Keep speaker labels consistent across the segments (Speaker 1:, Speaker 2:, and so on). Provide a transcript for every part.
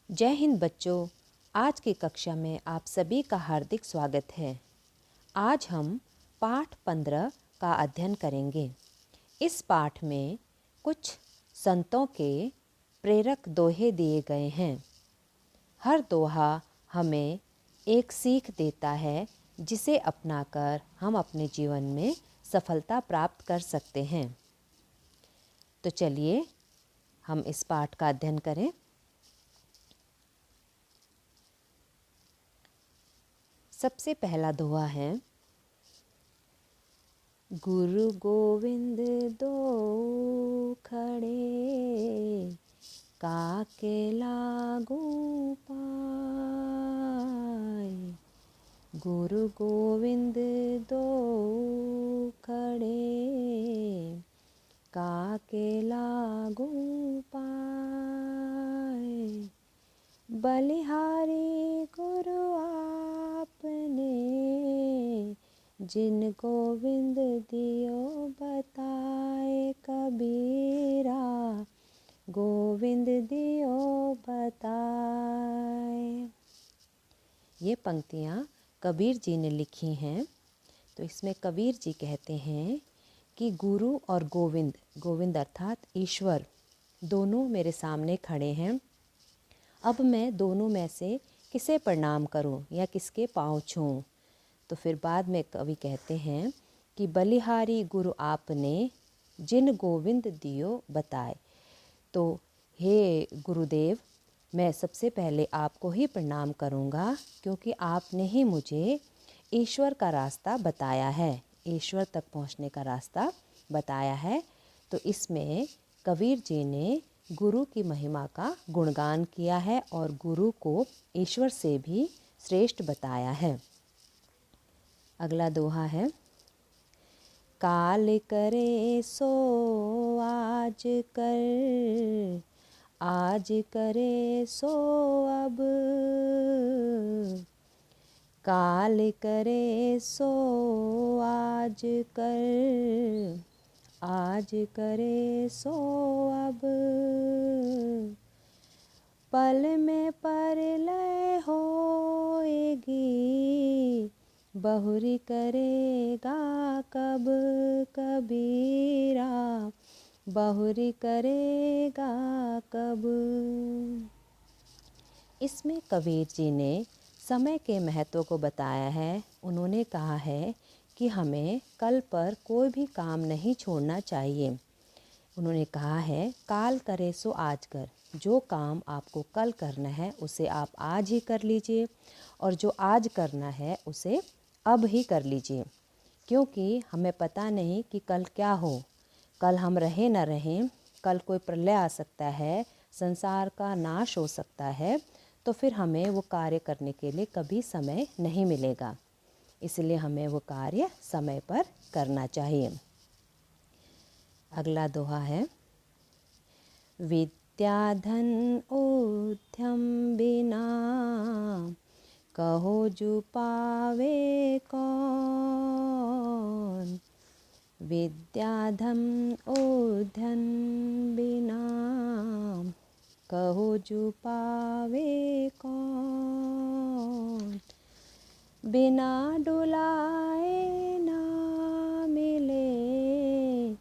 Speaker 1: जय हिंद बच्चों। आज की कक्षा में आप सभी का हार्दिक स्वागत है। आज हम पाठ 15 का अध्ययन करेंगे। इस पाठ में कुछ संतों के प्रेरक दोहे दिए गए हैं। हर दोहा हमें एक सीख देता है जिसे अपनाकर हम अपने जीवन में सफलता प्राप्त कर सकते हैं। तो चलिए हम इस पाठ का अध्ययन करें। सबसे पहला दोहा है, गुरु गोविंद दो खड़े, काके लागू पाए। गुरु गोविंद दो खड़े, काके लागू पाए। बलिहारी गुरु आपने, जिन गोविंद दियो बताए। कबीरा गोविंद दियो बताए। ये पंक्तियाँ कबीर जी ने लिखी हैं। तो इसमें कबीर जी कहते हैं कि गुरु और गोविंद, गोविंद अर्थात ईश्वर, दोनों मेरे सामने खड़े हैं। अब मैं दोनों में से किसे प्रणाम करूं या किसके पाँव छूऊं। तो फिर बाद में कवि कहते हैं कि बलिहारी गुरु आपने, जिन गोविंद दियो बताए। तो हे गुरुदेव, मैं सबसे पहले आपको ही प्रणाम करूंगा, क्योंकि आपने ही मुझे ईश्वर का रास्ता बताया है, ईश्वर तक पहुंचने का रास्ता बताया है। तो इसमें कबीर जी ने गुरु की महिमा का गुणगान किया है और गुरु को ईश्वर से भी श्रेष्ठ बताया है। अगला दोहा है, काल करे सो आज कर, आज करे सो अब। काल करे सो आज कर, आज करे सो अब। पल में परलय होएगी, बहुरी करेगा कब। कबीरा बहुरी करेगा कब। इसमें कबीर जी ने समय के महत्व को बताया है। उन्होंने कहा है कि हमें कल पर कोई भी काम नहीं छोड़ना चाहिए। उन्होंने कहा है, काल करे सो आज कर। जो काम आपको कल करना है उसे आप आज ही कर लीजिए, और जो आज करना है उसे अब ही कर लीजिए, क्योंकि हमें पता नहीं कि कल क्या हो। कल हम रहें न रहें, कल कोई प्रलय आ सकता है, संसार का नाश हो सकता है। तो फिर हमें वो कार्य करने के लिए कभी समय नहीं मिलेगा। इसलिए हमें वो कार्य समय पर करना चाहिए। अगला दोहा है, विद्या धन उद्यम बिना, कहो जो पावे कौन। विद्या धन उद्यम बिना, कहो जो पावे कौन। बिना डुलाए ना मिले,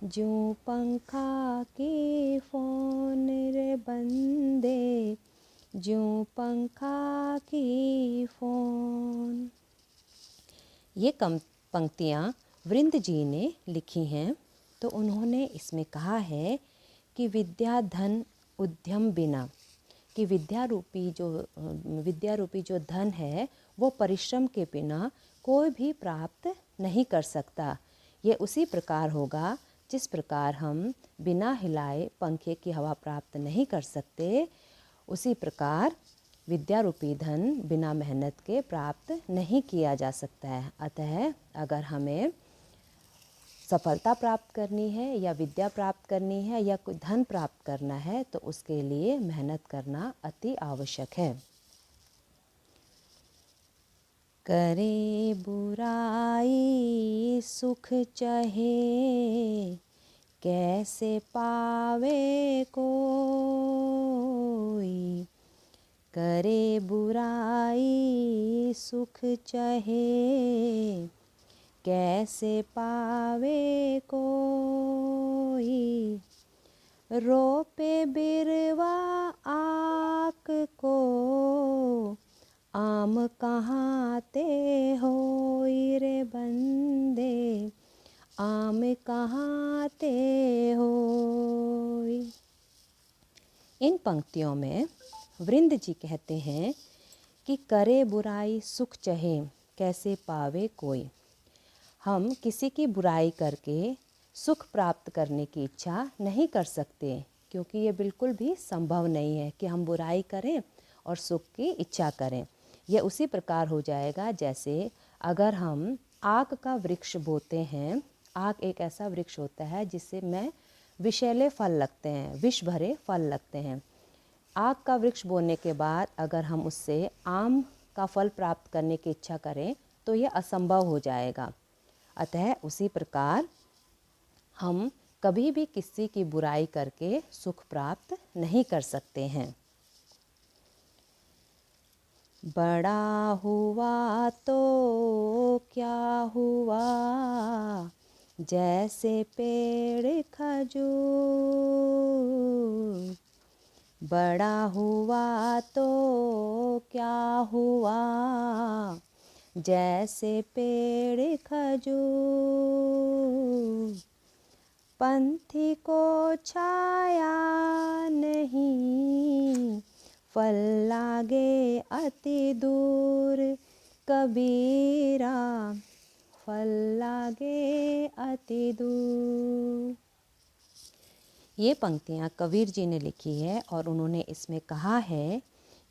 Speaker 1: जो पंखा की फोन रे बंदे, जो पंखा की फोन। ये पंक्तियाँ वृंद जी ने लिखी हैं। तो उन्होंने इसमें कहा है कि विद्या धन उद्यम बिना, कि विद्या रूपी जो धन है वो परिश्रम के बिना कोई भी प्राप्त नहीं कर सकता। ये उसी प्रकार होगा जिस प्रकार हम बिना हिलाए पंखे की हवा प्राप्त नहीं कर सकते, उसी प्रकार विद्या रूपी धन बिना मेहनत के प्राप्त नहीं किया जा सकता है। अतः अगर हमें सफलता प्राप्त करनी है या विद्या प्राप्त करनी है या कोई धन प्राप्त करना है, तो उसके लिए मेहनत करना अति आवश्यक है। करे बुराई सुख चाहे, कैसे पावे कोई। करे बुराई सुख चहे, कैसे पावे कोई। रोपे बिरवा आक को, आम कहाँ ते होई रे बंदे, आम कहाँ ते होई। इन पंक्तियों में वृंद जी कहते हैं कि करे बुराई सुख चहे, कैसे पावे कोई। हम किसी की बुराई करके सुख प्राप्त करने की इच्छा नहीं कर सकते, क्योंकि ये बिल्कुल भी संभव नहीं है कि हम बुराई करें और सुख की इच्छा करें। यह उसी प्रकार हो जाएगा जैसे अगर हम आक का वृक्ष बोते हैं। आक एक ऐसा वृक्ष होता है जिससे में विषैले फल लगते हैं, विष भरे फल लगते हैं। आक का वृक्ष बोने के बाद अगर हम उससे आम का फल प्राप्त करने की इच्छा करें तो यह असंभव हो जाएगा। अतः उसी प्रकार हम कभी भी किसी की बुराई करके सुख प्राप्त नहीं कर सकते हैं। बड़ा हुआ तो क्या हुआ, जैसे पेड़ खजूर। बड़ा हुआ तो क्या हुआ, जैसे पेड़ खजूर। पंथी को छाया नहीं, फल लागे अति दूर। कबीरा फल लागे अति दूर। ये पंक्तियाँ कबीर जी ने लिखी है और उन्होंने इसमें कहा है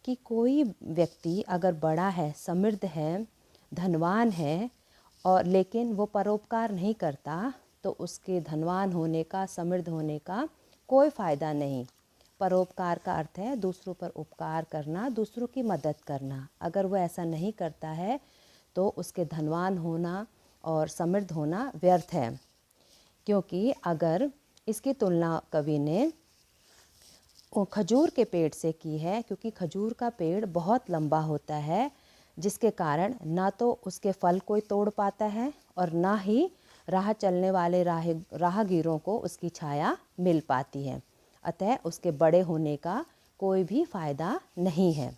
Speaker 1: कि कोई व्यक्ति अगर बड़ा है, समृद्ध है, धनवान है और लेकिन वो परोपकार नहीं करता तो उसके धनवान होने का, समृद्ध होने का कोई फ़ायदा नहीं। परोपकार का अर्थ है दूसरों पर उपकार करना, दूसरों की मदद करना। अगर वो ऐसा नहीं करता है तो उसके धनवान होना और समृद्ध होना व्यर्थ है। क्योंकि अगर इसकी तुलना कवि ने खजूर के पेड़ से की है, क्योंकि खजूर का पेड़ बहुत लंबा होता है, जिसके कारण ना तो उसके फल कोई तोड़ पाता है और ना ही राह चलने वाले राहगीरों को उसकी छाया मिल पाती है। अतः उसके बड़े होने का कोई भी फ़ायदा नहीं है।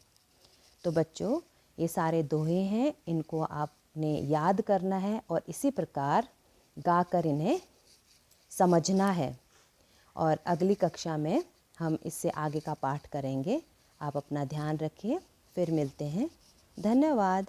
Speaker 1: तो बच्चों, ये सारे दोहे हैं, इनको आपने याद करना है और इसी प्रकार गाकर इन्हें समझना है। और अगली कक्षा में हम इससे आगे का पाठ करेंगे। आप अपना ध्यान रखिए, फिर मिलते हैं। धन्यवाद।